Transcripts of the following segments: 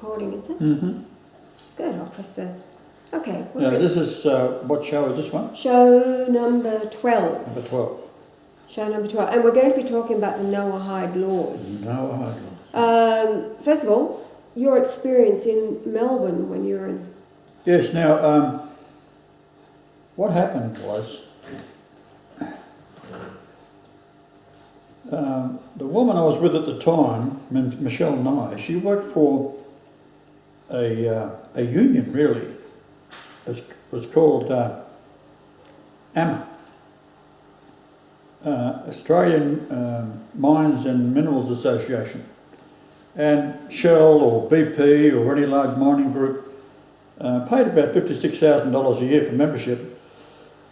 recording, is it? Mm-hmm. Good, I'll press the... Okay. Now this is, what show is this one? Show number 12. Number 12. Show number 12. And we're going to be talking about the Noahide laws. Noahide laws. First of all, your experience in Melbourne when you were in... Yes, now, what happened was, the woman I was with at the time, Michelle Nye, she worked for a union, really. It was called AMA, Australian Mines and Minerals Association. And Shell or BP or any large mining group paid about $56,000 a year for membership.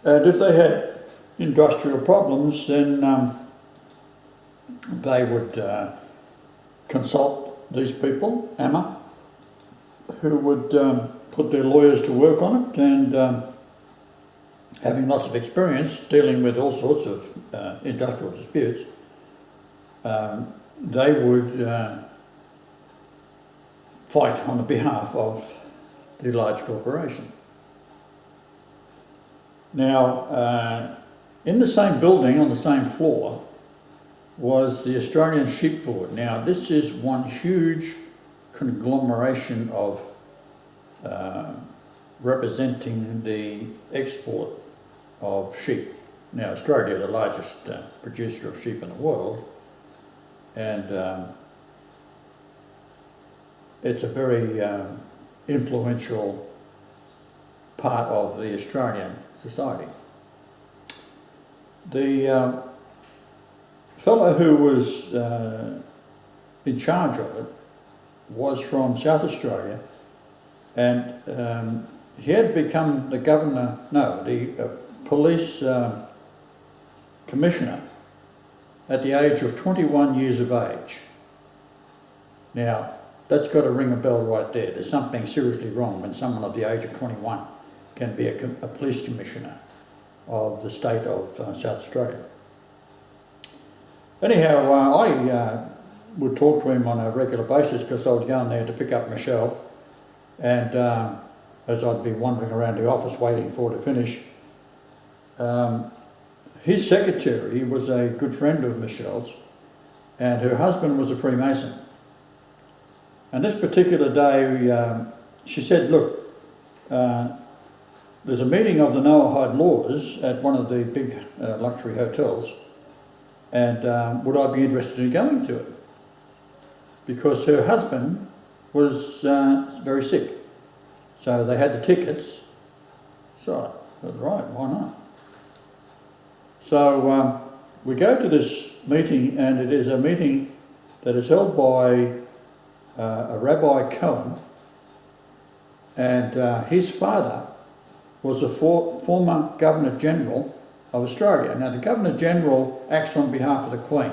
And if they had industrial problems, then they would consult these people, AMA, who would put their lawyers to work on it, and having lots of experience dealing with all sorts of industrial disputes, they would fight on the behalf of the large corporation. Now, in the same building, on the same floor, was the Australian Sheep Board. Now, this is one huge conglomeration of representing the export of sheep. Now, Australia is the largest producer of sheep in the world, and it's a very influential part of the Australian society. The fellow who was in charge of it was from South Australia, and he had become the police commissioner at the age of 21 years of age. Now, that's got to ring a bell right there. There's something seriously wrong when someone of the age of 21 can be a police commissioner of the state of South Australia. Anyhow, I would talk to him on a regular basis because I would go in there to pick up Michelle, and as I'd be wandering around the office waiting for her to finish, his secretary was a good friend of Michelle's, and her husband was a Freemason. And this particular day, she said, look, there's a meeting of the Noahide laws at one of the big luxury hotels, and would I be interested in going to it? Because her husband was very sick. So they had the tickets. So I said, right, why not? So we go to this meeting, and it is a meeting that is held by a Rabbi Cohen, and his father was the former Governor-General of Australia. Now, the Governor-General acts on behalf of the Queen.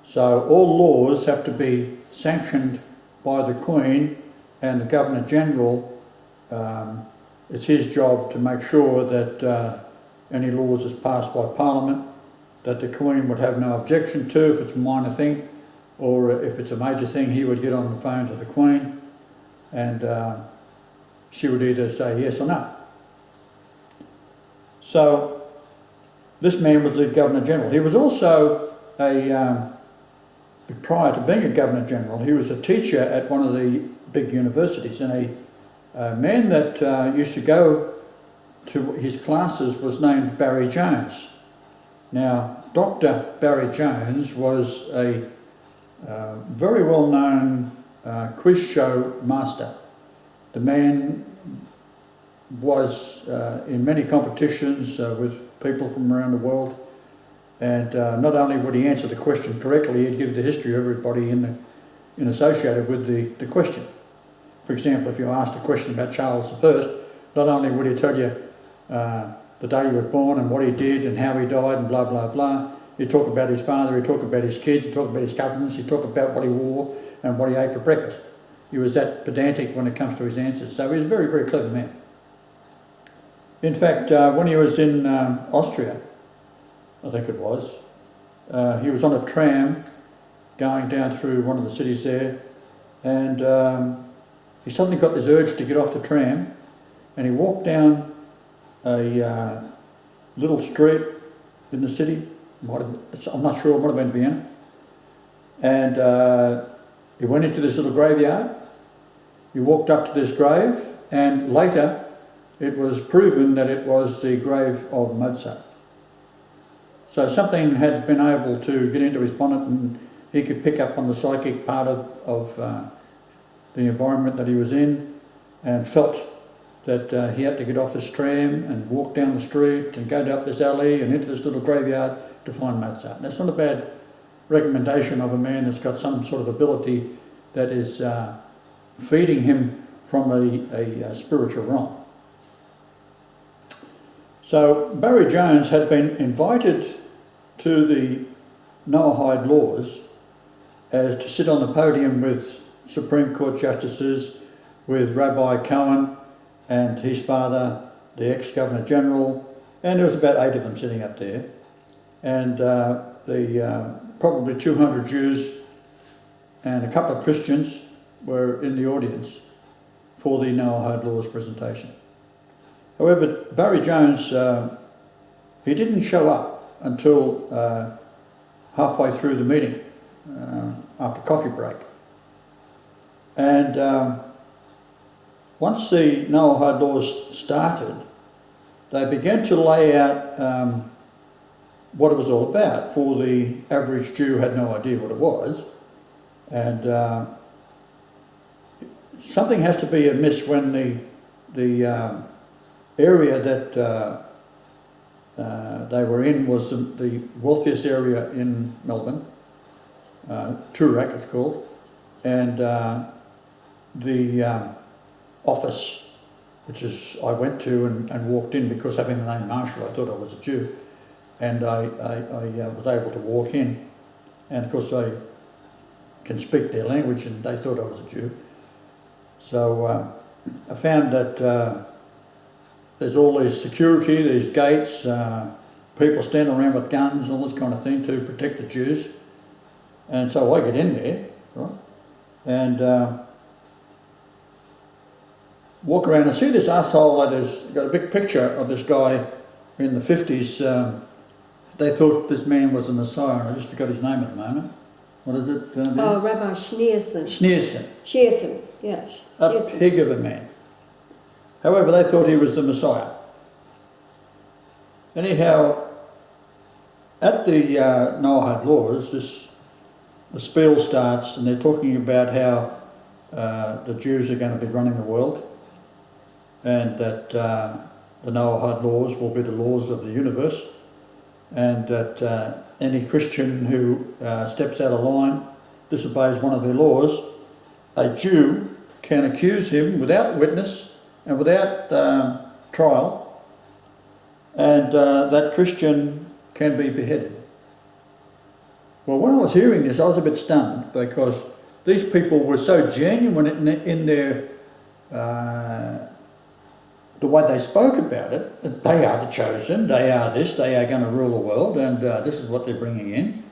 So all laws have to be sanctioned by the Queen, and the Governor-General, it's his job to make sure that any laws is passed by Parliament that the Queen would have no objection to if it's a minor thing, or if it's a major thing, he would get on the phone to the Queen, and she would either say yes or no. So this man was the Governor-General. He was also prior to being a Governor-General, he was a teacher at one of the big universities, and a man that used to go to his classes was named Barry Jones. Now, Dr. Barry Jones was a very well-known quiz show master. The man was in many competitions with people from around the world, and not only would he answer the question correctly, he'd give the history of everybody associated with the question. For example, if you asked a question about Charles I, not only would he tell you the day he was born and what he did and how he died and blah, blah, blah. He'd talk about his father, he'd talk about his kids, he'd talk about his cousins, he'd talk about what he wore and what he ate for breakfast. He was that pedantic when it comes to his answers. So he was a very, very clever man. In fact, when he was in Austria, I think it was, he was on a tram going down through one of the cities there, and he suddenly got this urge to get off the tram, and he walked down a little street in the city. I'm not sure, it might have been Vienna. And he went into this little graveyard. He walked up to this grave, and later it was proven that it was the grave of Mozart. So something had been able to get into his bonnet, and he could pick up on the psychic part of the environment that he was in, and felt that he had to get off this tram and walk down the street and go up this alley and into this little graveyard to find Mozart. And that's not a bad recommendation of a man that's got some sort of ability that is feeding him from a spiritual realm. So Barry Jones had been invited to the Noahide laws as to sit on the podium with Supreme Court justices, with Rabbi Cohen and his father, the ex-Governor General, and there was about 8 of them sitting up there. And the probably 200 Jews and a couple of Christians were in the audience for the Noahide laws presentation. However, Barry Jones, he didn't show up until halfway through the meeting, after coffee break. And once the Noahide laws started, they began to lay out what it was all about. For the average Jew had no idea what it was. And something has to be amiss when the area that they were in was the wealthiest area in Melbourne, Toorak it's called, and the office, which is I went to and walked in because having the name Marshall, I thought I was a Jew, and I was able to walk in, and of course I can speak their language, and they thought I was a Jew. So I found that there's all these security, these gates, people standing around with guns, all this kind of thing to protect the Jews. And so I get in there, right, and walk around and see this asshole that has got a big picture of this guy in the 50s. They thought this man was a Messiah, and I just forgot his name at the moment. What is it? Rabbi Schneerson. Schneerson, yeah. a pig of a man. However, they thought he was the Messiah. Anyhow, at the Noahide laws, the spiel starts, and they're talking about how the Jews are going to be running the world, and that the Noahide laws will be the laws of the universe, and that any Christian who steps out of line, disobeys one of their laws, a Jew can accuse him without witness and without trial, and that Christian can be beheaded. Well, when I was hearing this, I was a bit stunned, because these people were so genuine in their the way they spoke about it. That they are the chosen, they are this, they are going to rule the world, and this is what they're bringing in,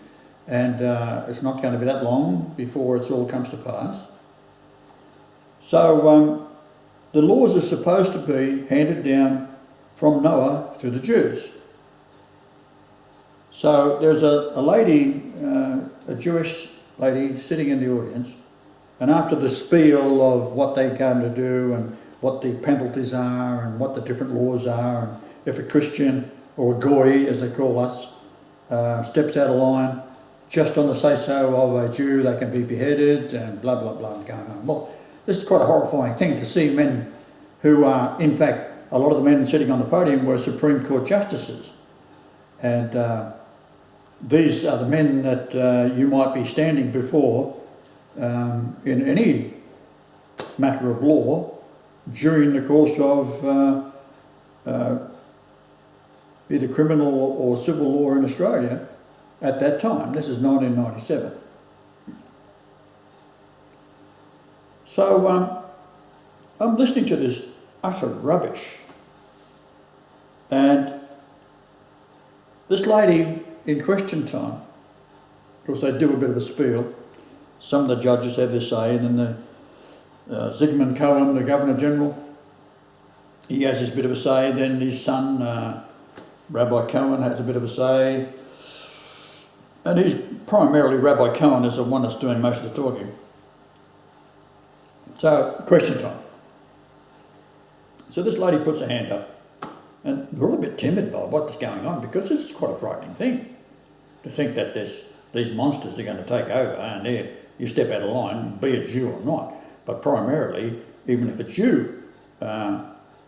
and it's not going to be that long before it all comes to pass. So the laws are supposed to be handed down from Noah to the Jews. So there's a lady, a Jewish lady, sitting in the audience, and after the spiel of what they're going to do and what the penalties are and what the different laws are, and if a Christian, or a goy as they call us, steps out of line just on the say-so of a Jew, they can be beheaded, and blah blah blah, and going on. Well, this is quite a horrifying thing to see men who are, in fact, a lot of the men sitting on the podium were Supreme Court justices, and these are the men that you might be standing before in any matter of law during the course of either criminal or civil law in Australia at that time. This is 1997. So I'm listening to this utter rubbish, and this lady in question time, of course they do a bit of a spiel, some of the judges have their say, and then the Zygmunt Cohen, the Governor General, he has his bit of a say. Then his son, Rabbi Cohen, has a bit of a say. And he's primarily, Rabbi Cohen is the one that's doing most of the talking. So, question time. So this lady puts her hand up, and we're all a bit timid by what's going on, because this is quite a frightening thing, to think that these monsters are going to take over, and you step out of line, be a Jew or not. But primarily, even if a Jew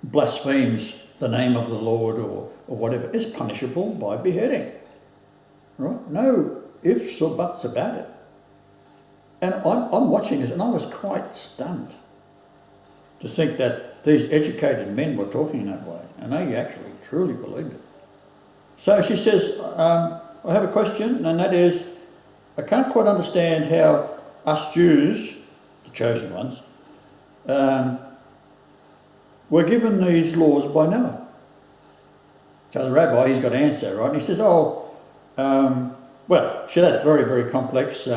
blasphemes the name of the Lord or whatever, it's punishable by beheading. Right? No ifs or buts about it. And I'm watching this, and I was quite stunned to think that these educated men were talking that way, and they actually truly believed it. So she says, I have a question, and that is, I can't quite understand how us Jews, the chosen ones, were given these laws by Noah. So the rabbi, he's got an answer, right? And he says, well, sure, that's very, very complex.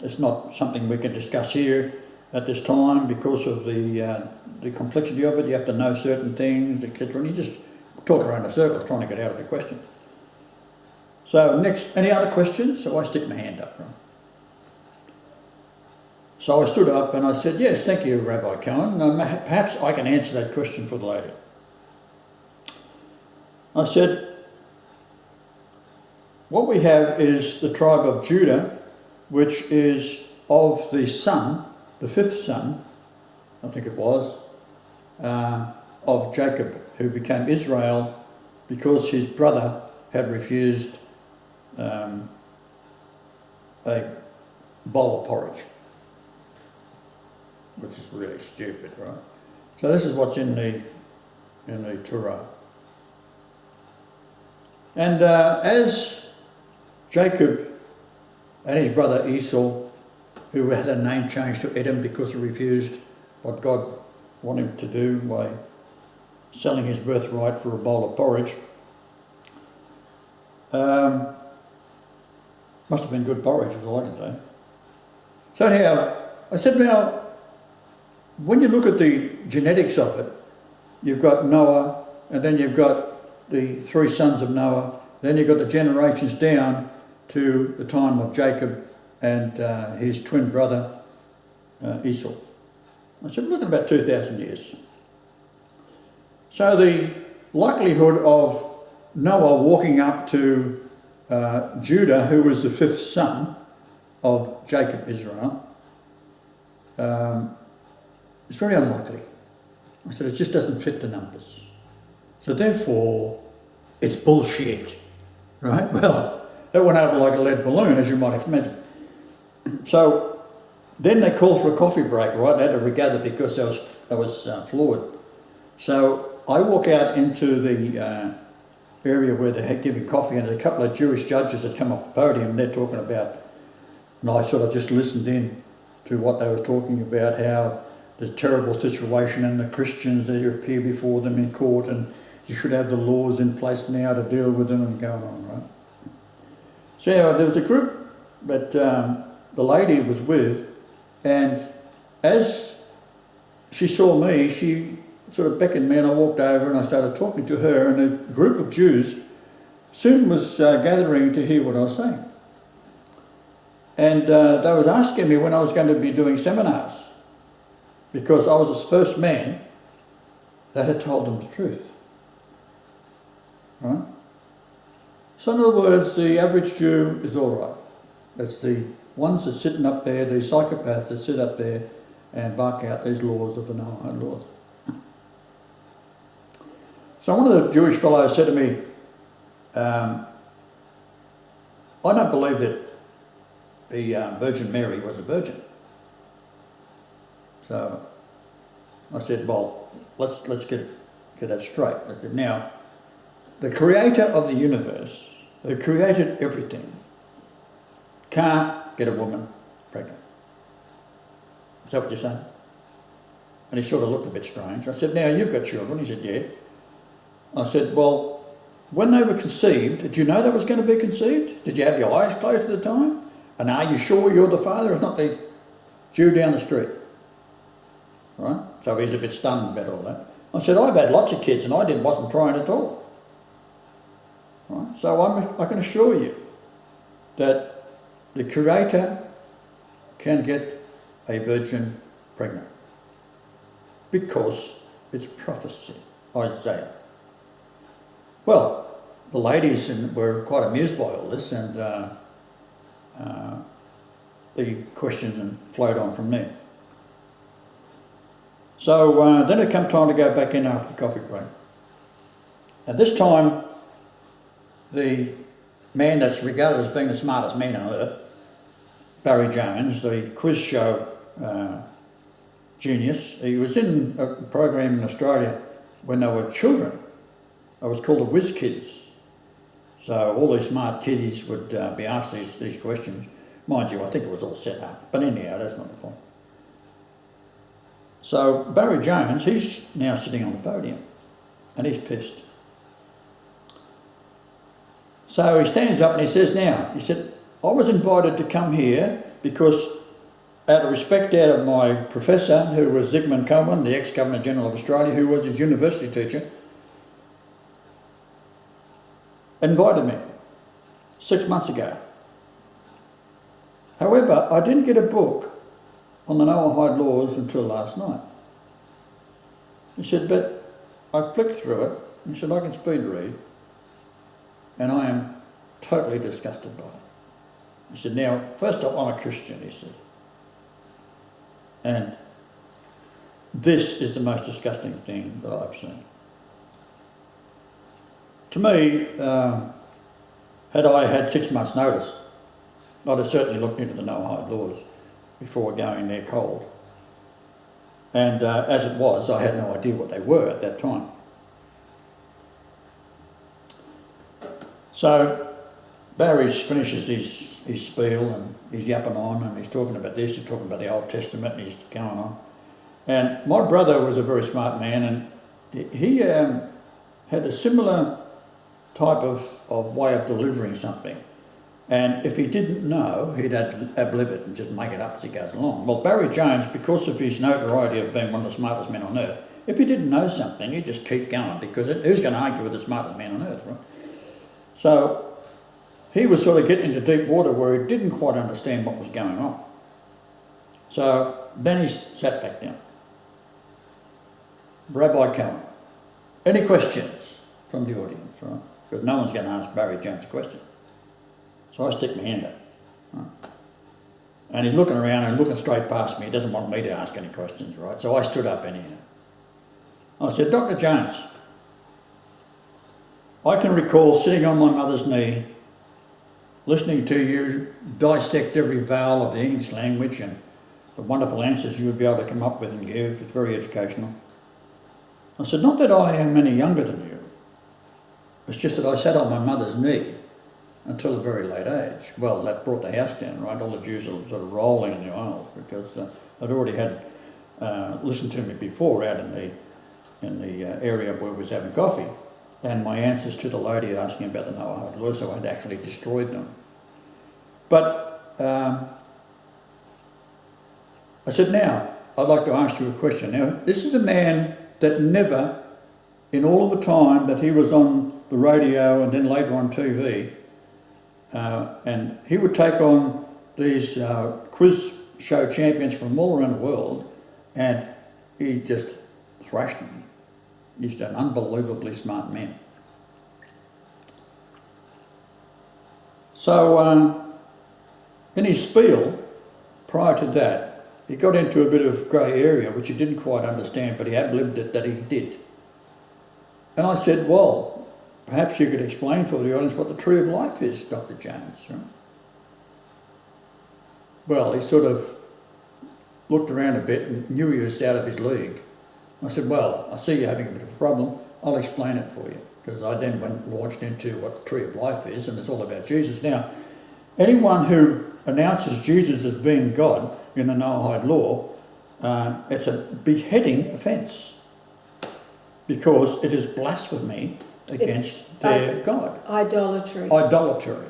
It's not something we can discuss here at this time because of the complexity of it. You have to know certain things, etc. And you just talk around in circles trying to get out of the question. So next, any other questions? So I stick my hand up. Right? So I stood up and I said, yes, thank you, Rabbi Cohen. Perhaps I can answer that question for the lady. I said, what we have is the tribe of Judah, which is of the son, the fifth son, I think it was, of Jacob, who became Israel because his brother had refused a bowl of porridge, which is really stupid, right? So this is what's in the Torah. And as Jacob and his brother Esau, who had a name changed to Edom because he refused what God wanted him to do by selling his birthright for a bowl of porridge. Must have been good porridge, is all I can say. So anyhow, I said, now, when you look at the genetics of it, you've got Noah, and then you've got the three sons of Noah, then you've got the generations down to the time of Jacob and his twin brother Esau. I said, look at about 2,000 years. So the likelihood of Noah walking up to Judah, who was the fifth son of Jacob, Israel, is very unlikely. I said, it just doesn't fit the numbers. So therefore, it's bullshit, right? Well, that went over like a lead balloon, as you might imagine. So then they called for a coffee break, right? They had to regather because I was floored. So I walk out into the area where they're giving coffee, and there's a couple of Jewish judges that come off the podium, and they're talking about, and I sort of just listened in to what they were talking about, how there's a terrible situation and the Christians, they appear before them in court, and you should have the laws in place now to deal with them, and going on, right? So there was a group that the lady was with, and as she saw me, she sort of beckoned me, and I walked over and I started talking to her, and a group of Jews soon was gathering to hear what I was saying. And they was asking me when I was going to be doing seminars, because I was the first man that had told them the truth. Right? So in other words, the average Jew is all right. It's the ones that are sitting up there, the psychopaths that sit up there and bark out these laws of the Noahide laws. So one of the Jewish fellows said to me, I don't believe that the Virgin Mary was a virgin. So I said, well, let's get that straight. I said, now, the creator of the universe, who created everything, can't get a woman pregnant. Is that what you're saying? And he sort of looked a bit strange. I said, now, you've got children. He said, yeah. I said, well, when they were conceived, did you know they was going to be conceived? Did you have your eyes closed at the time? And are you sure you're the father? It's not the Jew down the street. Right? So he's a bit stunned about all that. I said, I've had lots of kids and I wasn't trying at all. Right? So I can assure you that the Creator can get a virgin pregnant because it's prophecy, Isaiah. Well, the ladies were quite amused by all this, and the questions flowed on from there. So then it came time to go back in after the coffee break. At this time, the man that's regarded as being the smartest man on earth, Barry Jones, the quiz show genius, he was in a program in Australia when they were children. It was called the Whiz Kids. So all these smart kiddies would be asked these questions. Mind you, I think it was all set up. But anyhow, that's not the point. So Barry Jones, he's now sitting on the podium and he's pissed. So he stands up and he says, I was invited to come here because out of respect out of my professor, who was Zygmunt Coleman, the ex-Governor General of Australia, who was his university teacher, invited me 6 months ago. However, I didn't get a book on the Noahide laws until last night. He said, but I flicked through it. He said, I can speed read. And I am totally disgusted by it. He said, now, first off, I'm a Christian, he said. And this is the most disgusting thing that I've seen. To me, had I had 6 months' notice, I'd have certainly looked into the Noahide laws before going there cold. And as it was, I had no idea what they were at that time. So Barry finishes his spiel and he's yapping on and he's talking about this, he's talking about the Old Testament and he's going on. And my brother was a very smart man and he had a similar type of way of delivering something. And if he didn't know, he'd ad-lib it and just make it up as he goes along. Well, Barry Jones, because of his notoriety of being one of the smartest men on earth, if he didn't know something, he'd just keep going because who's going to argue with the smartest man on earth, right? So he was sort of getting into deep water where he didn't quite understand what was going on. So then he sat back down. Rabbi Cohen, any questions from the audience, right? Because no one's going to ask Barry Jones a question. So I stick my hand up. Right? And he's looking around and looking straight past me. He doesn't want me to ask any questions, right? So I stood up anyhow. I said, Dr. Jones, I can recall sitting on my mother's knee, listening to you dissect every vowel of the English language and the wonderful answers you would be able to come up with and give. It's very educational. I said, not that I am any younger than you. It's just that I sat on my mother's knee until a very late age. Well, that brought the house down, right? All the Jews were sort of rolling in the aisles because they'd already had listened to me before out in the area where we was having coffee, and my answers to the lady asking about the Noahide laws, so I'd actually destroyed them. But I said, now, I'd like to ask you a question. Now, this is a man that never, in all of the time that he was on the radio and then later on TV, and he would take on these quiz show champions from all around the world, and he just thrashed them. He's an unbelievably smart man. So in his spiel, prior to that, he got into a bit of grey area, which he didn't quite understand, but he ad-libbed it that he did. And I said, well, perhaps you could explain for the audience what the tree of life is, Dr. Jones. Right? Well, he sort of looked around a bit and knew he was out of his league. I said, well, I see you're having a bit of a problem. I'll explain it for you. Because I then launched into what the tree of life is, and it's all about Jesus. Now, anyone who announces Jesus as being God in the Noahide law, it's a beheading offence. Because it is blasphemy against their God. Idolatry. Idolatry.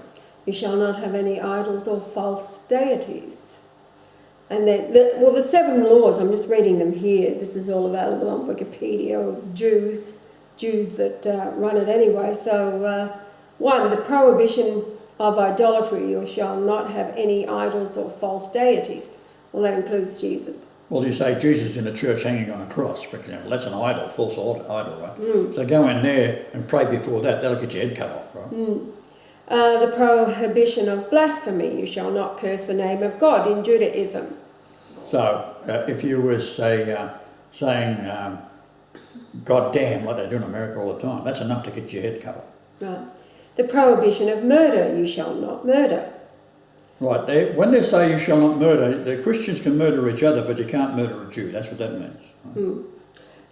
You shall not have any idols or false deities. And then, the 7 laws, I'm just reading them here. This is all available on Wikipedia, or Jews that run it anyway. So, 1, the prohibition of idolatry. You shall not have any idols or false deities. Well, that includes Jesus. Well, you say Jesus in a church hanging on a cross, for example. That's an idol, false idol, right? So go in there and pray before that. That'll get your head cut off, right? The prohibition of blasphemy. You shall not curse the name of God in Judaism. So if you were, say, saying God damn, like they do in America all the time, that's enough to get your head cut off. Right. The prohibition of murder. You shall not murder. Right. When they say you shall not murder, the Christians can murder each other, but you can't murder a Jew. That's what that means. Right?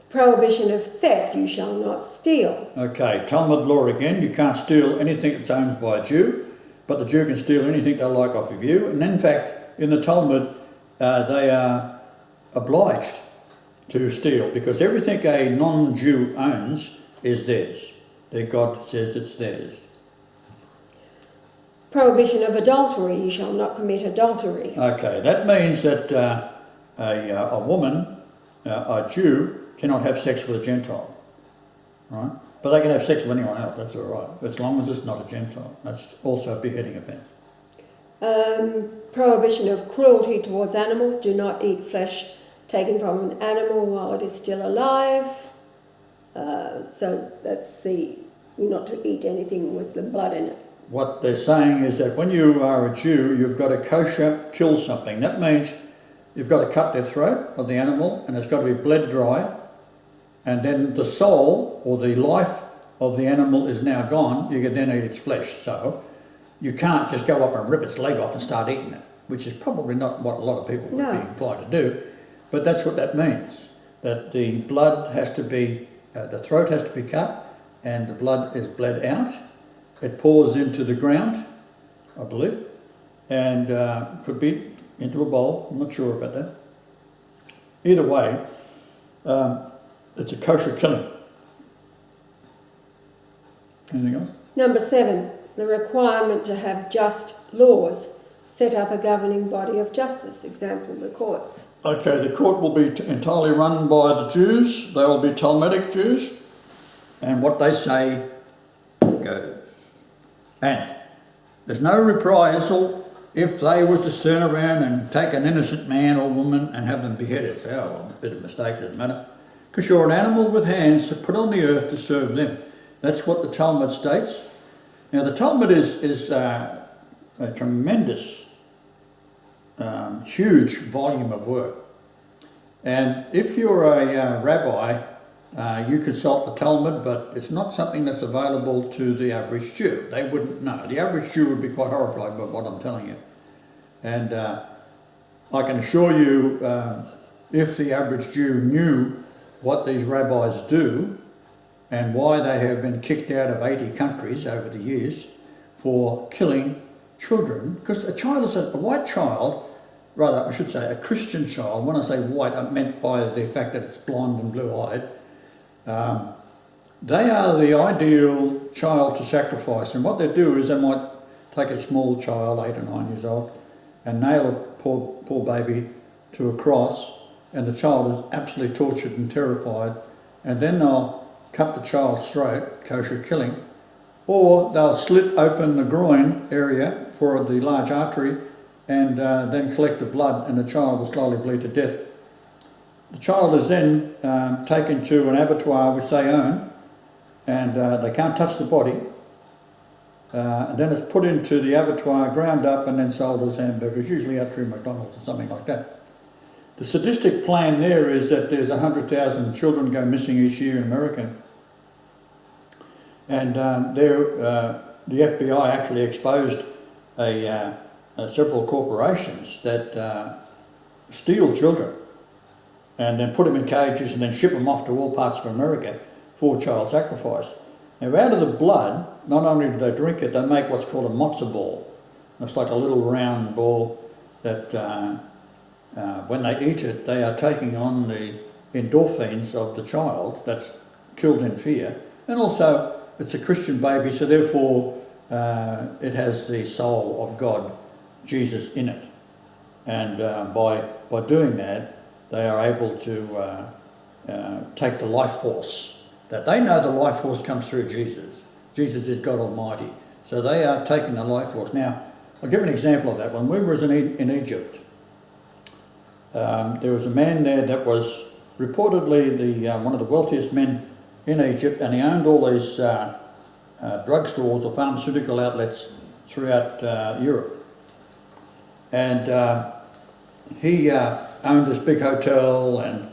Prohibition of theft. You shall not steal. Okay, Talmud law again. You can't steal anything that's owned by a Jew, but the Jew can steal anything they like off of you. And in fact, in the Talmud, they are obliged to steal, because everything a non-Jew owns is theirs. Their God says it's theirs. Prohibition of adultery. You shall not commit adultery. Okay, that means that a woman, a Jew, cannot have sex with a Gentile, right? But they can have sex with anyone else, that's all right, as long as it's not a Gentile. That's also a beheading offence. Prohibition of cruelty towards animals. Do not eat flesh taken from an animal while it is still alive. So that's not to eat anything with the blood in it. What they're saying is that when you are a Jew, you've got to kosher kill something. That means you've got to cut the throat of the animal, and it's got to be bled dry, and then the soul or the life of the animal is now gone. You can then eat its flesh. So you can't just go up and rip its leg off and start eating it, which is probably not what a lot of people would be inclined to do. But that's what that means, that the blood has to be, the throat has to be cut, and the blood is bled out. It pours into the ground, I believe, and could be into a bowl. I'm not sure about that. Either way, it's a kosher killing. Anything else? Number 7, the requirement to have just laws. Set up a governing body of justice. Example, the courts. Okay, the court will be entirely run by the Jews. They will be Talmudic Jews, and what they say goes. And there's no reprisal if they were to turn around and take an innocent man or woman and have them beheaded. Say, oh, well, a bit of a mistake, doesn't matter. Because you're an animal with hands put on the earth to serve them. That's what the Talmud states. Now, the Talmud is a tremendous, huge volume of work. And if you're a rabbi, you consult the Talmud, but it's not something that's available to the average Jew. They wouldn't know. The average Jew would be quite horrified by what I'm telling you. And I can assure you, if the average Jew knew what these rabbis do and why they have been kicked out of 80 countries over the years for killing children, because a child is a white child, rather I should say a Christian child. When I say white, I meant by the fact that it's blonde and blue-eyed. They are the ideal child to sacrifice, and what they do is they might take a small child, 8 or 9 years old, and nail a poor baby to a cross, and the child is absolutely tortured and terrified, and then they'll cut the child's throat, kosher killing, or they'll slit open the groin area for the large artery and then collect the blood, and the child will slowly bleed to death. The child is then taken to an abattoir which they own, and they can't touch the body, and then it's put into the abattoir, ground up, and then sold as hamburgers, usually out through McDonald's or something like that. The sadistic plan there is that there's 100,000 children go missing each year in America, and the FBI actually exposed several corporations that steal children and then put them in cages and then ship them off to all parts of America for child sacrifice. Now, out of the blood, not only do they drink it, they make what's called a matzo ball. It's like a little round ball that when they eat it, they are taking on the endorphins of the child that's killed in fear. And also, it's a Christian baby, so therefore it has the soul of God, Jesus, in it. And by doing that, they are able to take the life force. That they know the life force comes through Jesus. Jesus is God Almighty. So they are taking the life force. Now, I'll give an example of that. When we were in Egypt, there was a man there that was reportedly one of the wealthiest men in Egypt, and he owned all these drugstores or pharmaceutical outlets throughout Europe. And he owned this big hotel,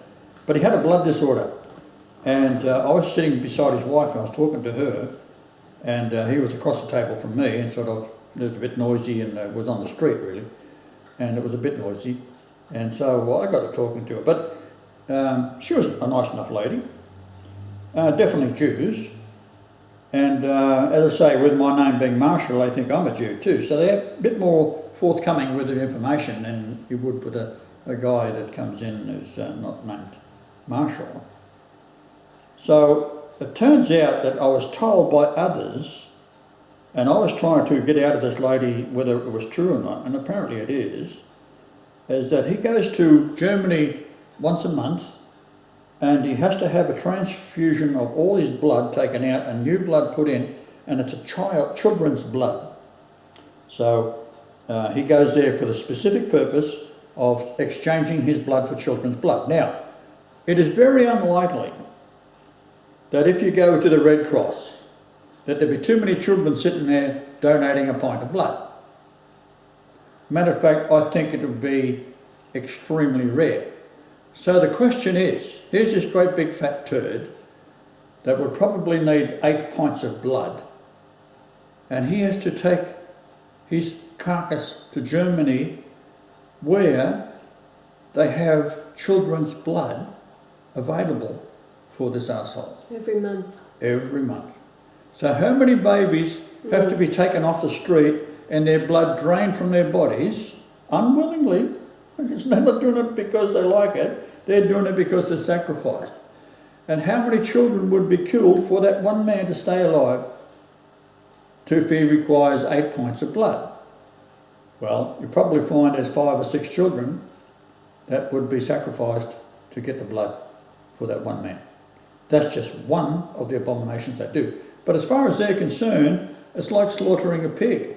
but he had a blood disorder. And I was sitting beside his wife and I was talking to her, and he was across the table from me, and it was a bit noisy, and it was on the street really, and it was a bit noisy. And so I got to talking to her, but she was a nice enough lady, definitely Jews. And as I say, with my name being Marshall, they think I'm a Jew too. So they're a bit more forthcoming with the information than you would with a guy that comes in who's not named Marshall. So it turns out that I was told by others, and I was trying to get out of this lady whether it was true or not, and apparently it is that he goes to Germany once a month, and he has to have a transfusion of all his blood taken out and new blood put in, and it's a children's blood. So he goes there for the specific purpose of exchanging his blood for children's blood. Now, it is very unlikely that if you go to the Red Cross, that there'll be too many children sitting there donating a pint of blood. Matter of fact, I think it would be extremely rare. So the question is, here's this great big fat turd that would probably need 8 pints of blood, and he has to take his carcass to Germany where they have children's blood available for this arsehole. Every month. Every month. So how many babies have to be taken off the street and their blood drained from their bodies unwillingly? It's not doing it because they like it, they're doing it because they're sacrificed. And how many children would be killed for that one man to stay alive if he requires 8 pints of blood? Well, you probably find there's 5 or 6 children that would be sacrificed to get the blood for that one man. That's just one of the abominations they do. But as far as they're concerned, it's like slaughtering a pig.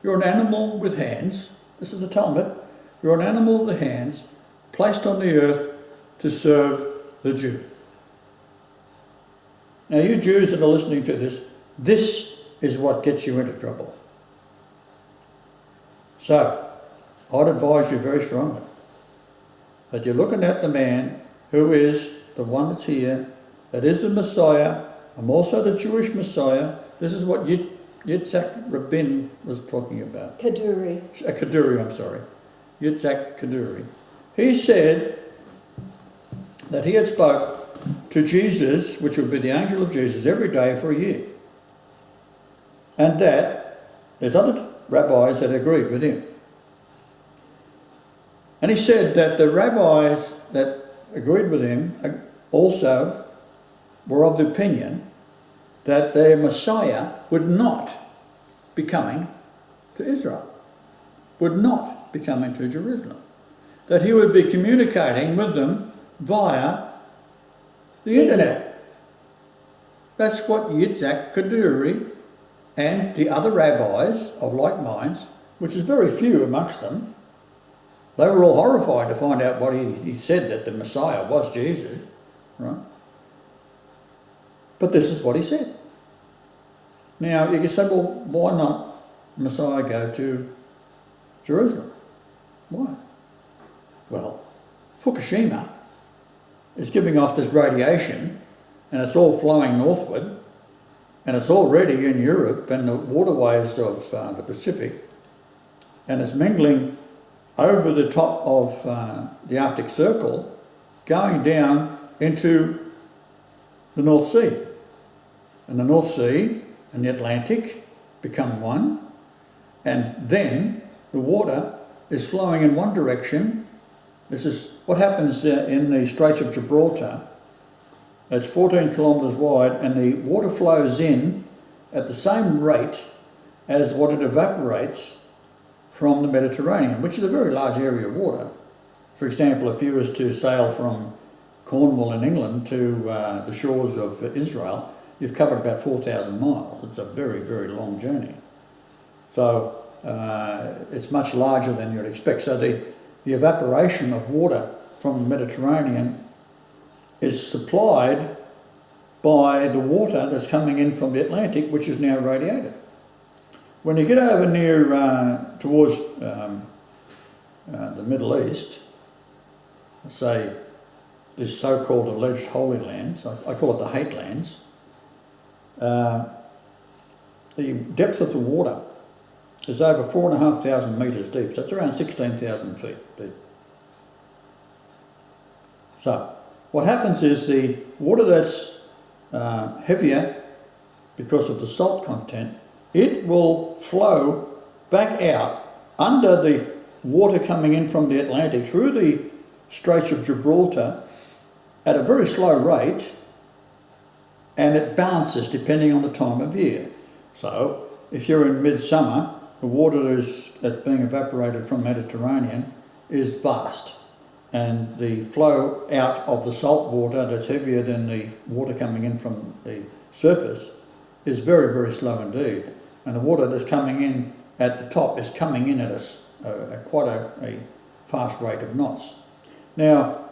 You're an animal with hands. This is the Talmud. You're an animal with hands placed on the earth to serve the Jew. Now, you Jews that are listening to this is what gets you into trouble. So, I'd advise you very strongly that you're looking at the man who is the one that's here, that is the Messiah. I'm also the Jewish Messiah. This is what Yitzhak Rabin was talking about. Kaduri. Kaduri, I'm sorry. Yitzhak Kaduri. He said that he had spoke to Jesus, which would be the angel of Jesus, every day for a year. And that there's other rabbis that agreed with him. And he said that the rabbis that agreed with him also were of the opinion that their Messiah would not be coming to Israel, would not be coming to Jerusalem, that he would be communicating with them via the internet. That's what Yitzhak Kaduri and the other rabbis of like minds, which is very few amongst them, they were all horrified to find out what he said, that the Messiah was Jesus, right? But this is what he said. Now, you can say, well, why not Messiah go to Jerusalem? Why? Well, Fukushima is giving off this radiation, and it's all flowing northward, and it's already in Europe and the waterways of the Pacific, and it's mingling over the top of the Arctic Circle, going down into the North Sea. And the North Sea and the Atlantic become one, and then the water is flowing in one direction. This is what happens in the Straits of Gibraltar. It's 14 kilometres wide, and the water flows in at the same rate as what it evaporates from the Mediterranean, which is a very large area of water. For example, if you was to sail from Cornwall in England to the shores of Israel, you've covered about 4,000 miles. It's a very, very long journey. So it's much larger than you'd expect. So the evaporation of water from the Mediterranean is supplied by the water that's coming in from the Atlantic, which is now radiated. When you get over near towards the Middle East, say this so-called alleged Holy Lands, I call it the hate lands, the depth of the water is over 4,500 metres deep, so it's around 16,000 feet deep. So what happens is the water that's heavier because of the salt content, it will flow back out under the water coming in from the Atlantic through the Straits of Gibraltar at a very slow rate, and it balances depending on the time of year. So if you're in midsummer, the water that's being evaporated from the Mediterranean is vast, and the flow out of the salt water that's heavier than the water coming in from the surface is very, very slow indeed. And the water that's coming in at the top is coming in at quite a fast rate of knots. Now,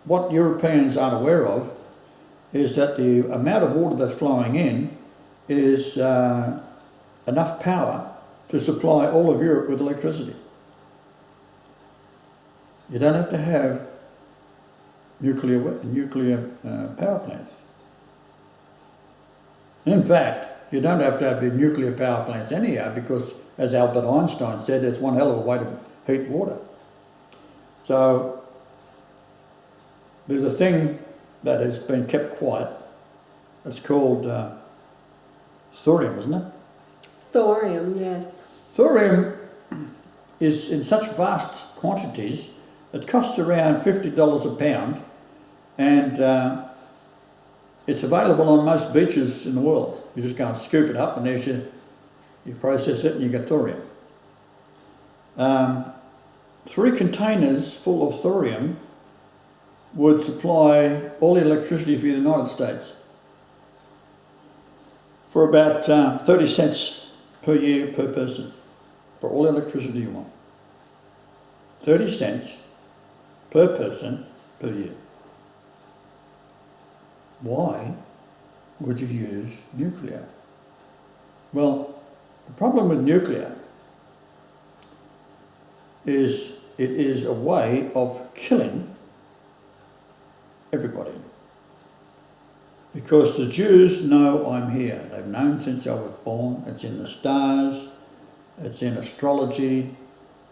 what Europeans aren't aware of is that the amount of water that's flowing in is enough power to supply all of Europe with electricity. You don't have to have nuclear power plants. In fact, you don't have to have the nuclear power plants anyhow, because, as Albert Einstein said, it's one hell of a way to heat water. So there's a thing that has been kept quiet. It's called thorium, isn't it? Thorium, yes. Thorium is in such vast quantities, it costs around $50 a pound, and it's available on most beaches in the world. You just go and scoop it up, and there's you process it and you get thorium. 3 containers full of thorium would supply all the electricity for the United States for about 30 cents per year per person, for all the electricity you want. 30 cents per person per year. Why would you use nuclear? Well, the problem with nuclear is it is a way of killing everybody. Because the Jews know I'm here. They've known since I was born. It's in the stars, it's in astrology,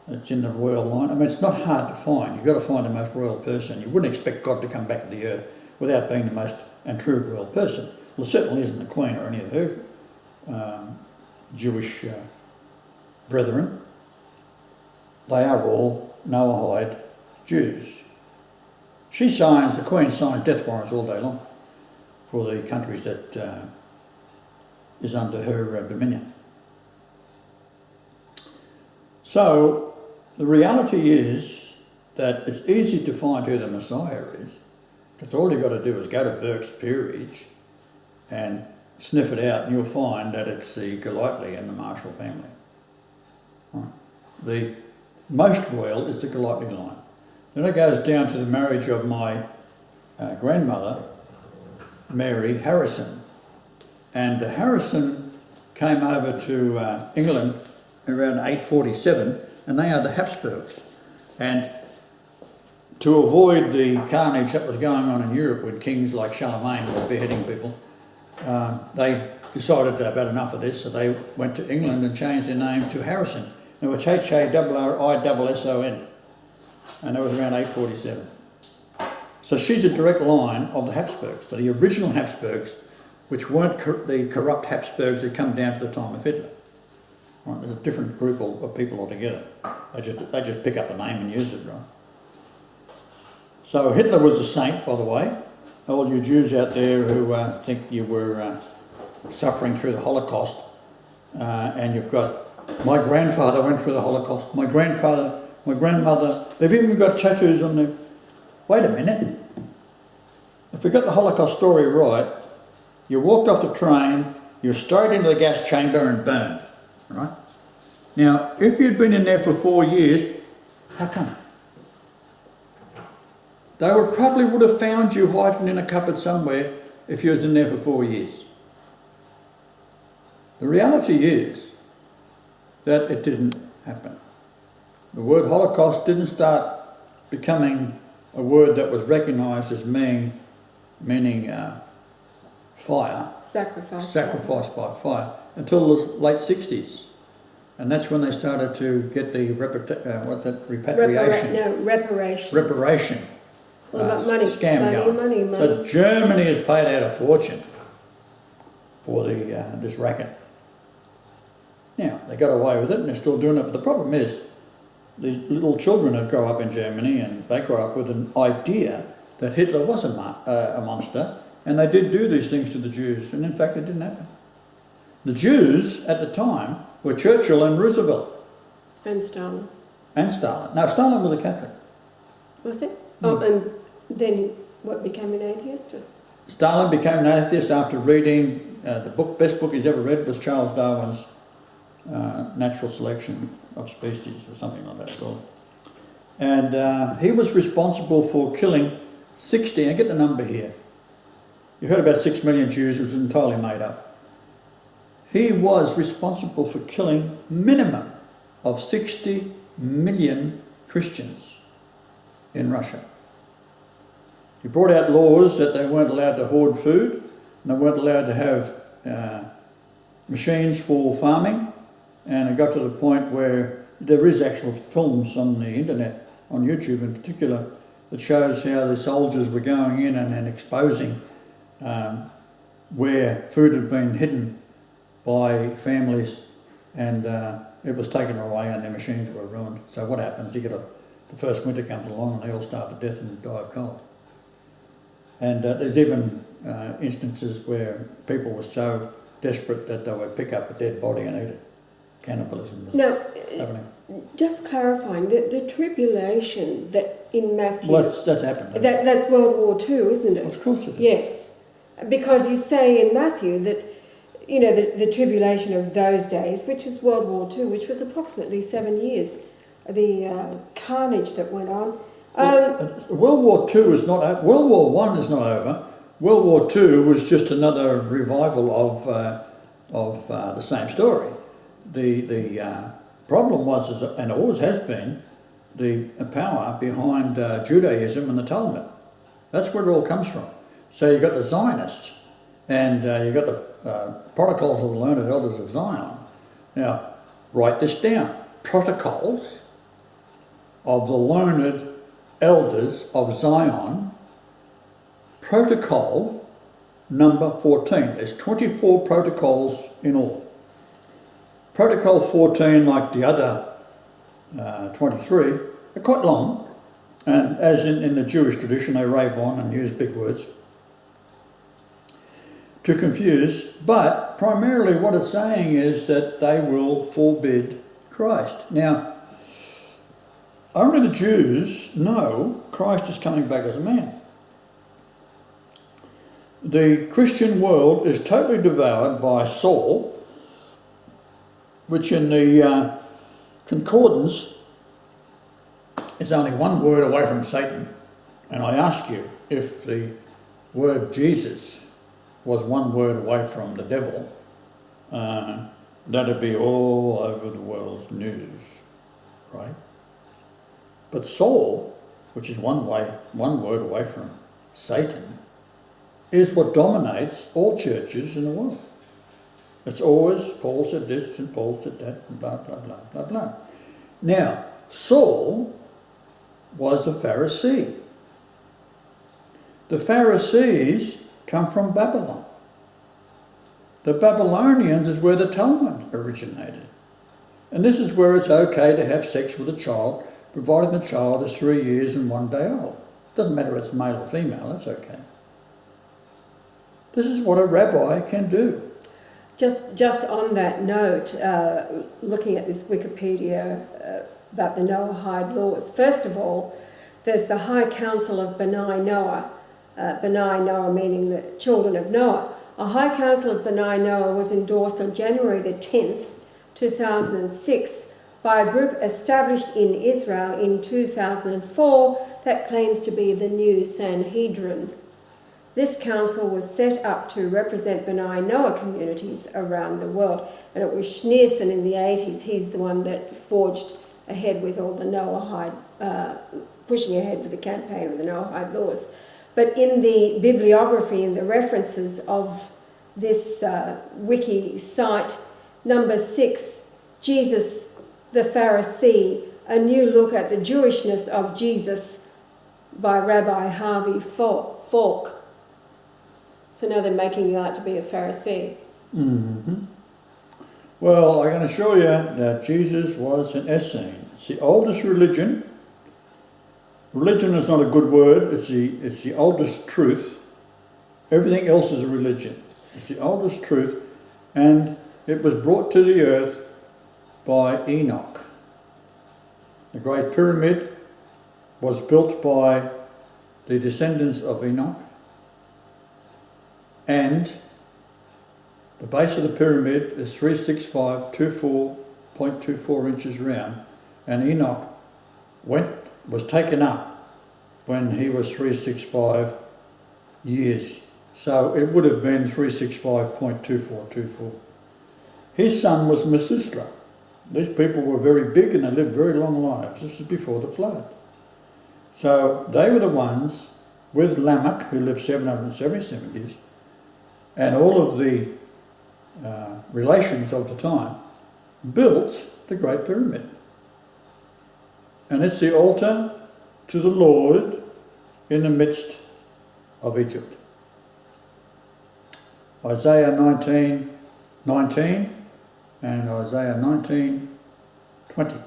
it's in the royal line. I mean, it's not hard to find. You've got to find the most royal person. You wouldn't expect God to come back to the earth without being the most and true royal person. Well, it certainly isn't the Queen or any of her Jewish brethren. They are all Noahide Jews. The Queen signs death warrants all day long for the countries that is under her dominion. So the reality is that it's easy to find who the Messiah is, because all you've got to do is go to Burke's Peerage and sniff it out, and you'll find that it's the Golightly and the Marshall family. Right. The most royal is the Golightly line. Then it goes down to the marriage of my grandmother, Mary Harrison. And Harrison came over to England around 847, and they are the Habsburgs. And to avoid the carnage that was going on in Europe with kings like Charlemagne were beheading people, they decided they'd had enough of this, so they went to England and changed their name to Harrison. It was Harrison, and that was around 847. So she's a direct line of the Habsburgs, so the original Habsburgs, which weren't the corrupt Habsburgs that come down to the time of Hitler. Right, there's a different group of people altogether. They just pick up a name and use it, right? So Hitler was a saint, by the way. All you Jews out there who think you were suffering through the Holocaust, and you've got my grandfather went through the Holocaust, my grandfather, my grandmother, they've even got tattoos on them. Wait a minute. If we got the Holocaust story right, you walked off the train, you're straight into the gas chamber and burned, right? Now, if you'd been in there for 4 years, how come? They probably would have found you hiding in a cupboard somewhere if you was in there for 4 years. The reality is that it didn't happen. The word Holocaust didn't start becoming a word that was recognised as meaning fire, sacrifice by fire, until the late 60s. And that's when they started to get the reparation. All about money. Scam going. Money. So Germany has paid out a fortune for this racket. Now, they got away with it and they're still doing it, but the problem is these little children that grow up in Germany and they grow up with an idea that Hitler was a monster, and they did do these things to the Jews, and in fact it didn't happen. The Jews at the time were Churchill and Roosevelt. And Stalin. No, Stalin was a Catholic. Was it? Oh, and then what, became an atheist? Stalin became an atheist after reading the best book he's ever read was Charles Darwin's Natural Selection of Species, or something like that called. And he was responsible for killing 60, I get the number here. You heard about 6 million Jews, it was entirely made up. He was responsible for killing minimum of 60 million Christians in Russia. He brought out laws that they weren't allowed to hoard food, and they weren't allowed to have machines for farming, and it got to the point where there is actual films on the internet, on YouTube in particular, that shows how the soldiers were going in and exposing where food had been hidden by families, and it was taken away and their machines were ruined. So what happens? You get the first winter comes along and they all starve to death and die of cold. And there's even instances where people were so desperate that they would pick up a dead body and eat it. Cannibalism was happening. Just clarifying, the tribulation that in Matthew... Well, that's happened. That's World War II, isn't it? Of course it is. Yes. Because you say in Matthew that, you know, the tribulation of those days, which is World War II, which was approximately 7 years, the carnage that went on. World War II is not over. World War I is not over. World War II was just another revival of the same story. The problem was, and always has been, the power behind Judaism and the Talmud. That's where it all comes from. So you've got the Zionists, and you've got the Protocols of the Learned Elders of Zion. Now, write this down. Protocols of the Learned Elders of Zion, protocol number 14. There's 24 protocols in all. Protocol 14, like the other 23, are quite long, and as in the Jewish tradition, they rave on and use big words to confuse, but primarily what it's saying is that they will forbid Christ. Now, only the Jews know Christ is coming back as a man. The Christian world is totally devoured by Saul, which in the concordance is only one word away from Satan. And I ask you, if the word Jesus was one word away from the devil, that'd be all over the world's news, right? But Saul, which is one word away from Satan, is what dominates all churches in the world. It's always, Paul said this and Paul said that, and blah, blah, blah, blah, blah. Now, Saul was a Pharisee. The Pharisees come from Babylon. The Babylonians is where the Talmud originated. And this is where it's okay to have sex with a child, provided the child is 3 years and 1 day old. Doesn't matter if it's male or female, that's okay. This is what a rabbi can do. Just on that note, looking at this Wikipedia about the Noahide laws, first of all, there's the High Council of B'nai Noah, B'nai Noah meaning the children of Noah. A High Council of B'nai Noah was endorsed on January the 10th, 2006 by a group established in Israel in 2004 that claims to be the new Sanhedrin. This council was set up to represent B'nai Noah communities around the world, and it was Schneerson in the 80s. He's the one that forged ahead with all the Noahide, pushing ahead with the campaign of the Noahide laws. But in the bibliography and the references of this wiki site, number 6, Jesus the Pharisee, a new look at the Jewishness of Jesus by Rabbi Harvey Falk. So now they're making you out to be a Pharisee. Mm-hmm. Well, I can assure you that Jesus was an Essene. It's the oldest religion. Religion is not a good word. It's the oldest truth. Everything else is a religion. It's the oldest truth, and it was brought to the earth by Enoch. The Great Pyramid was built by the descendants of Enoch, and the base of the pyramid is 365.24 inches round, and Enoch was taken up when he was 365 years. So it would have been 365.2424. His son was Methuselah. These people were very big and they lived very long lives. This is before the flood. So they were the ones, with Lamech, who lived 777 years, and all of the relations of the time, built the Great Pyramid. And it's the altar to the Lord in the midst of Egypt. Isaiah 19:19 and Isaiah 19:20.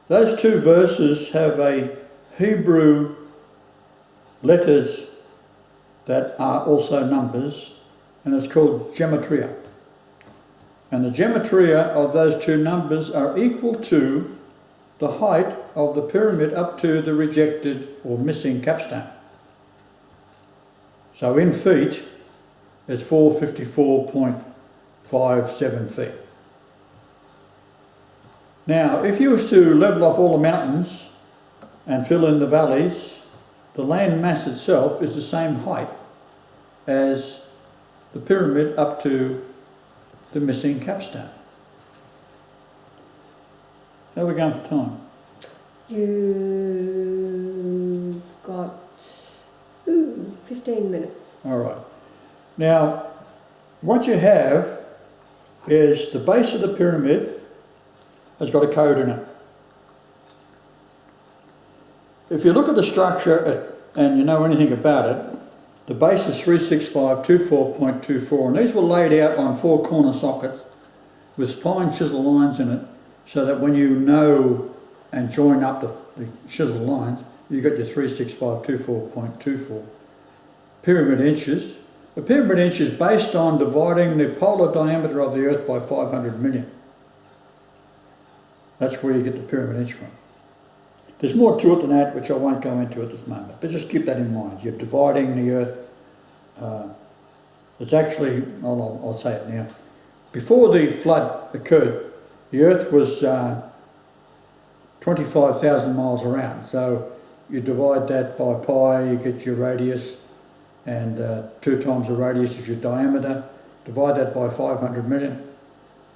Those two verses have a Hebrew letters that are also numbers, and it's called gematria. And the gematria of those two numbers are equal to the height of the pyramid up to the rejected or missing capstone. So in feet, it's 454.57 feet. Now, if you was to level off all the mountains and fill in the valleys, the land mass itself is the same height as the pyramid up to the missing capstone. How are we going for time? You've got 15 minutes. All right. Now, what you have is the base of the pyramid has got a code in it. If you look at the structure and you know anything about it, the base is 365.24.24, and these were laid out on 4 corner sockets with fine chisel lines in it, so that when you know and join up the chisel lines, you get your 365.24.24 pyramid inches. The pyramid inch is based on dividing the polar diameter of the Earth by 500 million. That's where you get the pyramid inch from. There's more to it than that, which I won't go into at this moment, but just keep that in mind. You're dividing the Earth. It's actually, I'll say it now. Before the flood occurred, the Earth was 25,000 miles around. So you divide that by pi, you get your radius, and 2 times the radius is your diameter. Divide that by 500 million,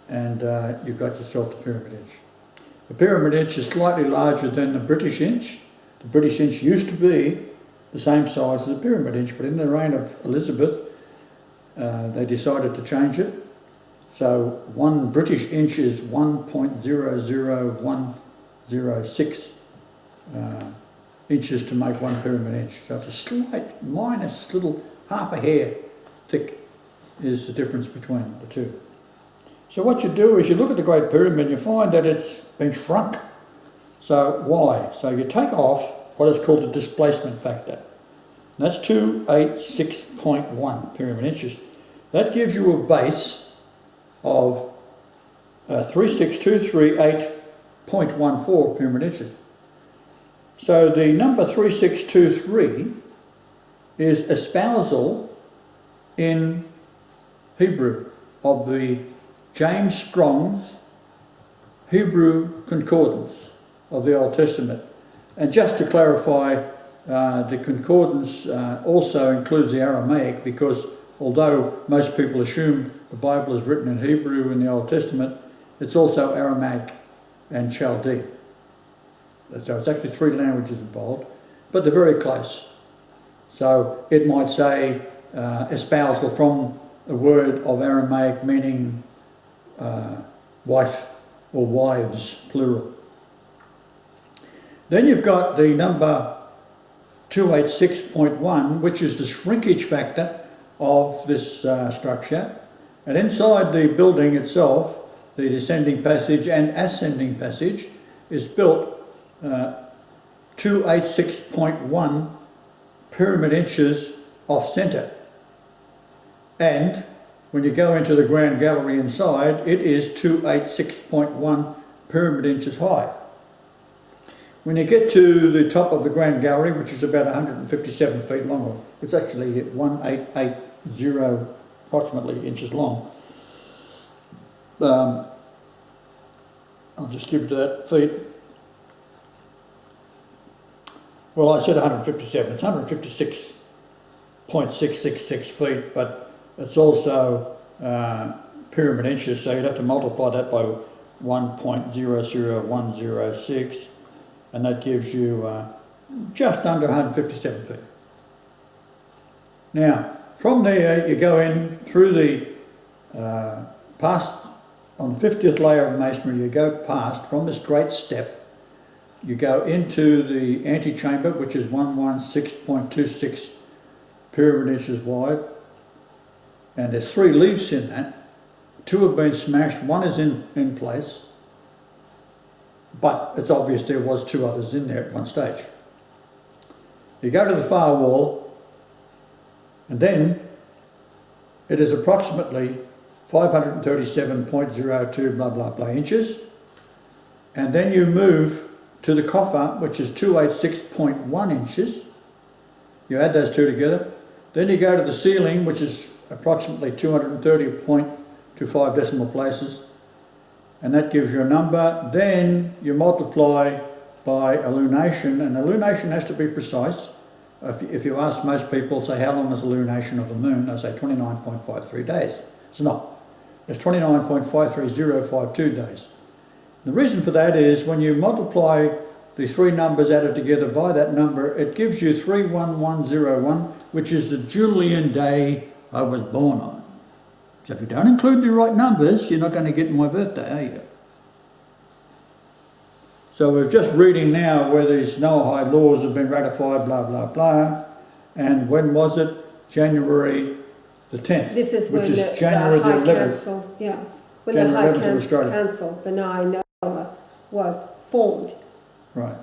and you've got yourself the pyramid inch. The pyramid inch is slightly larger than the British inch. The British inch used to be the same size as the pyramid inch, but in the reign of Elizabeth, they decided to change it. So 1 British inch is 1.00106 inches to make 1 pyramid inch. So it's a slight, minus little half a hair thick is the difference between the two. So what you do is you look at the Great Pyramid and you find that it's been shrunk. So why? So you take off what is called the displacement factor. And that's 286.1 pyramid inches. That gives you a base of 36238.14 pyramid inches. So the number 3623 is espousal in Hebrew of the James Strong's Hebrew Concordance of the Old Testament. And just to clarify, the concordance also includes the Aramaic, because although most people assume the Bible is written in Hebrew in the Old Testament, it's also Aramaic and Chaldee. So it's actually 3 languages involved, but they're very close. So it might say espousal from a word of Aramaic meaning wife or wives, plural. Then you've got the number 286.1, which is the shrinkage factor of this structure. And inside the building itself, the descending passage and ascending passage is built 286.1 pyramid inches off centre. And when you go into the grand gallery inside, it is 286.1 pyramid inches high. When you get to the top of the grand gallery, which is about 157 feet long, it's actually 1880 approximately inches long. I'll just give it to that feet. Well, I said 157. It's 156.666 feet, but it's also pyramid inches, so you'd have to multiply that by 1.00106, and that gives you just under 157 feet. Now, from there you go in through the past, on the 50th layer of masonry, you go past, from this great step, you go into the antechamber, which is 116.26 pyramid inches wide, and there's 3 leaves in that. 2 have been smashed, 1 is in place, but it's obvious there was 2 others in there at one stage. You go to the far wall, and then it is approximately 537.02 blah blah blah inches, and then you move to the coffer, which is 286.1 inches. You add those 2 together. Then you go to the ceiling, which is approximately 230.25 decimal places, and that gives you a number. Then you multiply by a lunation, and a lunation has to be precise. If you ask most people, say, how long is the lunation of the moon? They say 29.53 days. It's not. It's 29.53052 days. The reason for that is when you multiply the 3 numbers added together by that number, it gives you 31101, which is the Julian day I was born on. So if you don't include the right numbers, you're not going to get my birthday, are you? So we're just reading now where these Noahide laws have been ratified, blah, blah, blah. And when was it? January the 10th. This is which when is January the High the 11th. Council, yeah, when January the High 11th Council, Benai Noah, was formed. Right.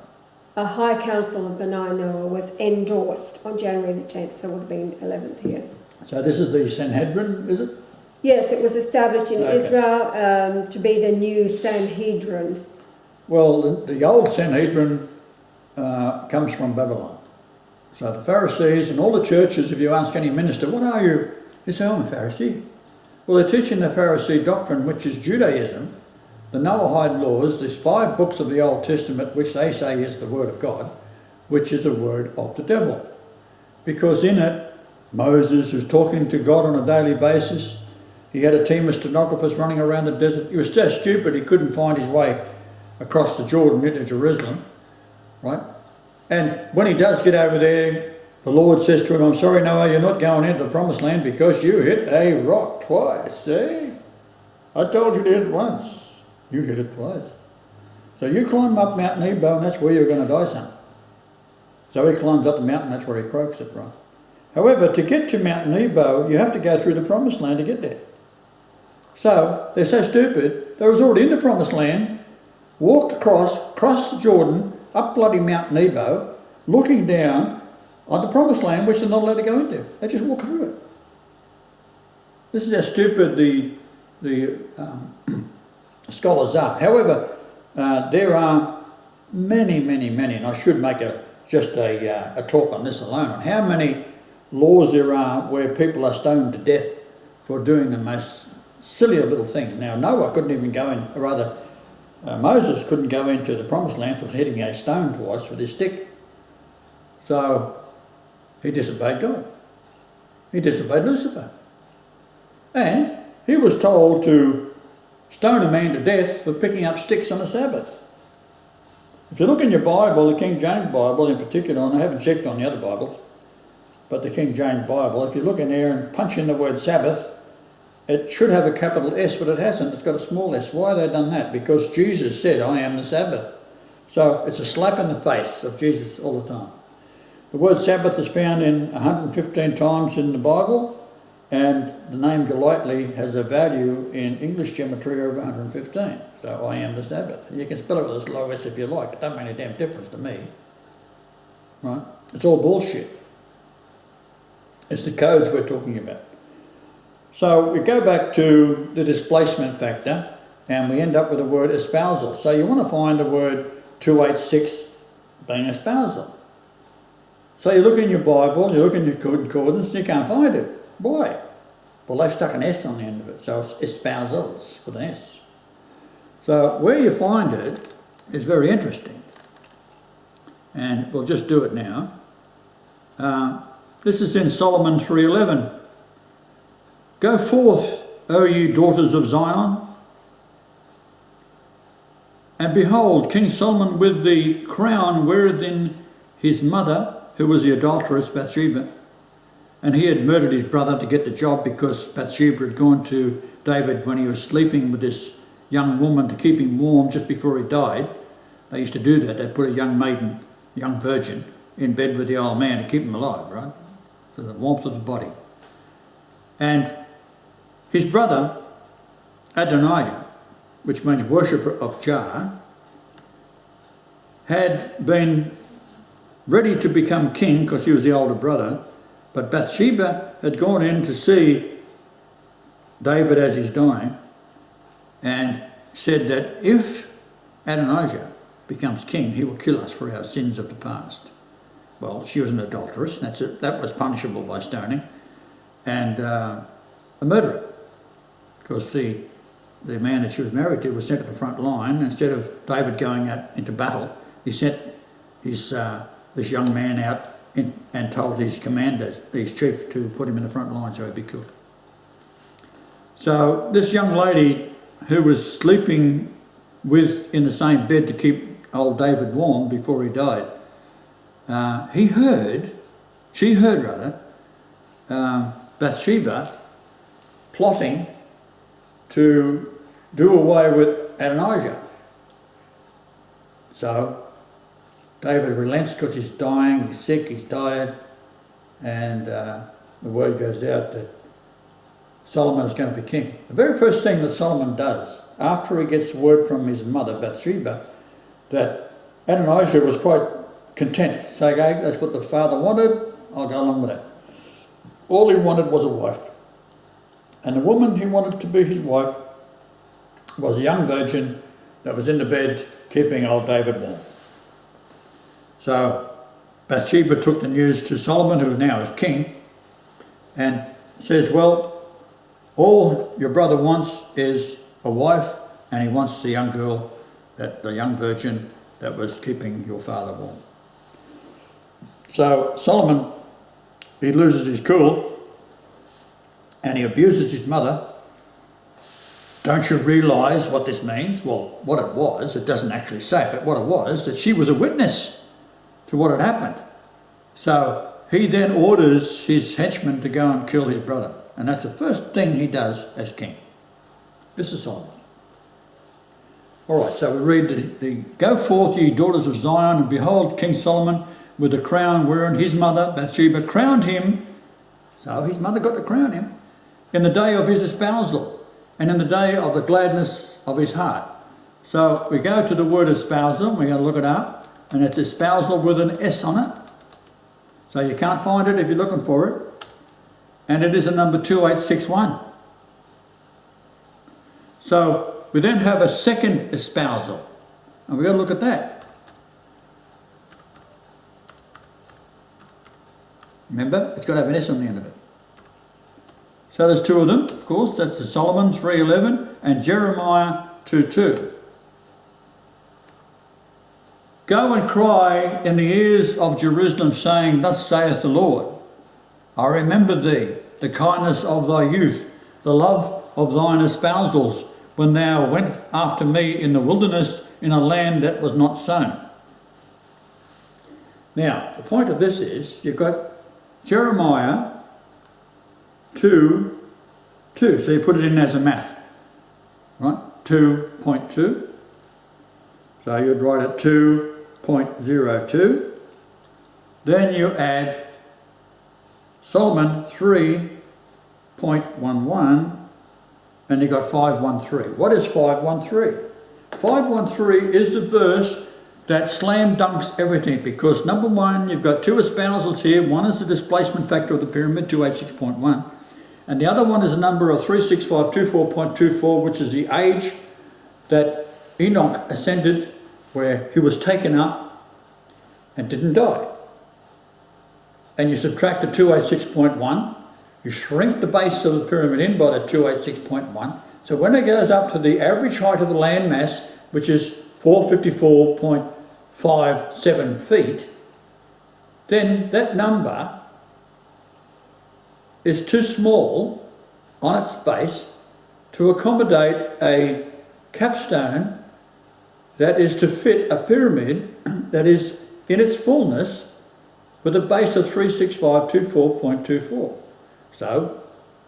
A High Council of Benai Noah was endorsed on January the 10th, so it would have been 11th here. So this is the Sanhedrin, is it? Yes, it was established in Israel to be the new Sanhedrin. Well, the old Sanhedrin comes from Babylon. So the Pharisees and all the churches, if you ask any minister, what are you? They say, I'm a Pharisee. Well, they're teaching the Pharisee doctrine, which is Judaism, the Noahide laws. There's 5 books of the Old Testament, which they say is the Word of God, which is a word of the devil. Because in it, Moses was talking to God on a daily basis. He had a team of stenographers running around the desert. He was so stupid he couldn't find his way across the Jordan into Jerusalem, right? And when he does get over there, the Lord says to him, I'm sorry, Noah, you're not going into the promised land because you hit a rock twice, see? I told you to hit it once. You hit it twice. So you climb up Mount Nebo and that's where you're going to die, son. So he climbs up the mountain, that's where he croaks it, right? However, to get to Mount Nebo, you have to go through the promised land to get there. So they're so stupid, they was already in the promised land, walked across the Jordan, up bloody Mount Nebo, looking down on the promised land, which they're not allowed to go into. They just walk through it. This is how stupid the scholars are. However, there are many, and I should make just a talk on this alone, on how many laws there are where people are stoned to death for doing the most silly of little things. Now, Noah couldn't even go in, or rather, Moses couldn't go into the promised land without hitting a stone twice with his stick. So, he disobeyed God. He disobeyed Lucifer. And he was told to stone a man to death for picking up sticks on the Sabbath. If you look in your Bible, the King James Bible in particular, and I haven't checked on the other Bibles, but the King James Bible, if you look in there and punch in the word Sabbath, it should have a capital S, but it hasn't. It's got a small s. Why have they done that? Because Jesus said, I am the Sabbath. So it's a slap in the face of Jesus all the time. The word Sabbath is found in 115 times in the Bible, and the name Golightly has a value in English geometry of 115. So I am the Sabbath. And you can spell it with a slow s if you like. It doesn't make any damn difference to me. Right? It's all bullshit. It's the codes we're talking about. So we go back to the displacement factor, and we end up with the word espousal. So you want to find the word 286 being espousal. So you look in your Bible, you look in your concordance, and you can't find it. Why? Well, they've stuck an S on the end of it, so it's espousals with an S. So where you find it is very interesting. And we'll just do it now. This is in Solomon 3:11. Go forth, O ye daughters of Zion, and behold, King Solomon with the crown wherein his mother, who was the adulteress Bathsheba, and he had murdered his brother to get the job because Bathsheba had gone to David when he was sleeping with this young woman to keep him warm just before he died. They used to do that. They'd put a young maiden, young virgin, in bed with the old man to keep him alive, right? For the warmth of the body. And his brother, Adonijah, which means worshipper of Jah, had been ready to become king because he was the older brother, but Bathsheba had gone in to see David as he's dying and said that if Adonijah becomes king, he will kill us for our sins of the past. Well, she was an adulteress, that's it. That was punishable by stoning, and a murderer, because the man that she was married to was sent to the front line. Instead of David going out into battle, he sent his this young man out and told his commanders, his chief, to put him in the front line so he'd be killed. So this young lady who was sleeping in the same bed to keep old David warm before he died, she heard Bathsheba plotting to do away with Adonijah. So David relents because he's dying, he's sick, he's tired, and the word goes out that Solomon is going to be king. The very first thing that Solomon does, after he gets word from his mother Bathsheba that Adonijah was quite content, saying, okay, that's what the father wanted, I'll go along with that. All he wanted was a wife. And the woman he wanted to be his wife was a young virgin that was in the bed keeping old David warm. So Bathsheba took the news to Solomon, who now is king, and says, well, all your brother wants is a wife, and he wants the young girl, the young virgin that was keeping your father warm. So Solomon, he loses his cool, and he abuses his mother. Don't you realise what this means? Well, what it was, it doesn't actually say, but what it was, that she was a witness to what had happened. So he then orders his henchmen to go and kill his brother. And that's the first thing he does as king. This is Solomon. All right, so we read the go forth, ye daughters of Zion, and behold, King Solomon with the crown wherein his mother Bathsheba crowned him. So his mother got to crown him in the day of his espousal and in the day of the gladness of his heart. So we go to the word espousal, we're going to look it up, and it's espousal with an S on it. So you can't find it if you're looking for it. And it is a number 2861. So we then have a second espousal, and we've got to look at that. Remember, it's got to have an S on the end of it. So there's two of them, of course. That's the Solomon 3:11 and Jeremiah 2:2. Go and cry in the ears of Jerusalem, saying, Thus saith the Lord, I remember thee, the kindness of thy youth, the love of thine espousals, when thou went after me in the wilderness, in a land that was not sown. Now, the point of this is, you've got Jeremiah 2:2, so you put it in as a math, right? 2.2. So you'd write it 2.02. Then you add Solomon 3.11, and you got 513. What is 513? 513 is the verse that slam dunks everything, because number one, you've got two espousals here. One is the displacement factor of the pyramid, 286.1, and the other one is a number of 36524.24, which is the age that Enoch ascended, where he was taken up and didn't die. And you subtract the 286.1, you shrink the base of the pyramid in by the 286.1. So when it goes up to the average height of the land mass, which is 454.57 feet, then that number is too small on its base to accommodate a capstone that is to fit a pyramid that is in its fullness with a base of 36524.24. So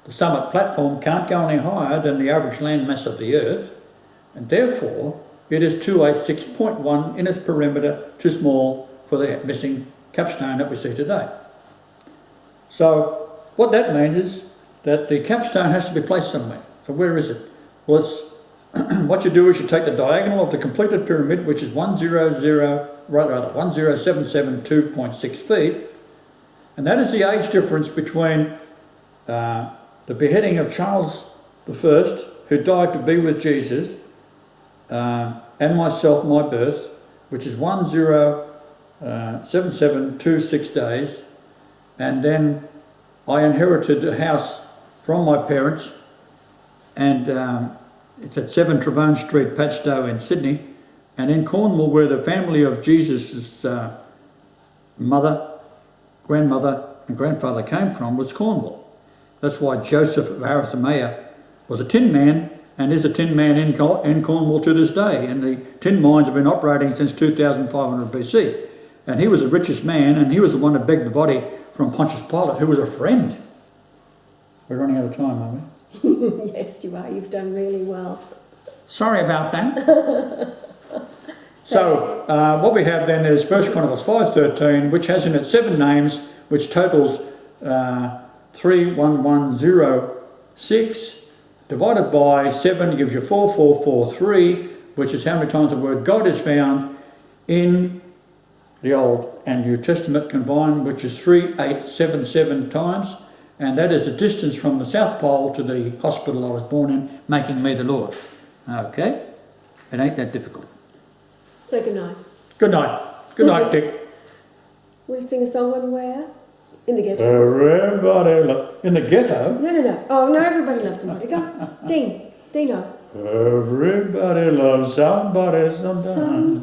the summit platform can't go any higher than the average land mass of the earth, and therefore it is 286.1 in its perimeter, too small for the missing capstone that we see today. So what that means is that the capstone has to be placed somewhere. So where is it? Well, it's what you do is you take the diagonal of the completed pyramid, which is 10772.6 feet, and that is the age difference between the beheading of Charles I, who died to be with Jesus, and myself, my birth, which is 107726 days, and then I inherited a house from my parents, and it's at 7 Travone Street, Padstow in Sydney, and in Cornwall, where the family of Jesus' mother, grandmother and grandfather came from, was Cornwall. That's why Joseph of Arimathea was a tin man and is a tin man in Cornwall to this day, and the tin mines have been operating since 2500 BC. And he was the richest man, and he was the one that begged the body from Pontius Pilate, who was a friend. We're running out of time, aren't we? Yes, you are. You've done really well. Sorry about that. So what we have then is 1 Chronicles 5:13, which has in it 7 names, which totals 31106, divided by 7 gives you 4443, which is how many times the word God is found in the Old and New Testament combined, which is 3877 times. And that is the distance from the South Pole to the hospital I was born in, making me the Lord. Okay? It ain't that difficult. So good night. Good night. Good night, Dick. We sing a song on the way out? In the ghetto. Everybody in the ghetto? No. Oh, no, everybody loves somebody. Go. Dino. Everybody loves somebody sometime.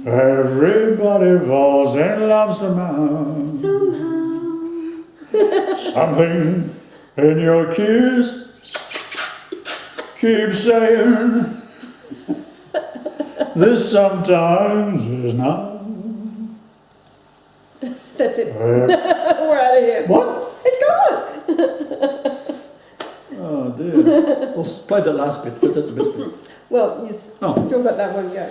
Everybody falls in love somehow. Something in your kiss keeps saying this sometimes is not. That's it. We're out of here. What? It's gone. Oh dear. We'll play that last bit because that's the best bit. Well, you still got that one go.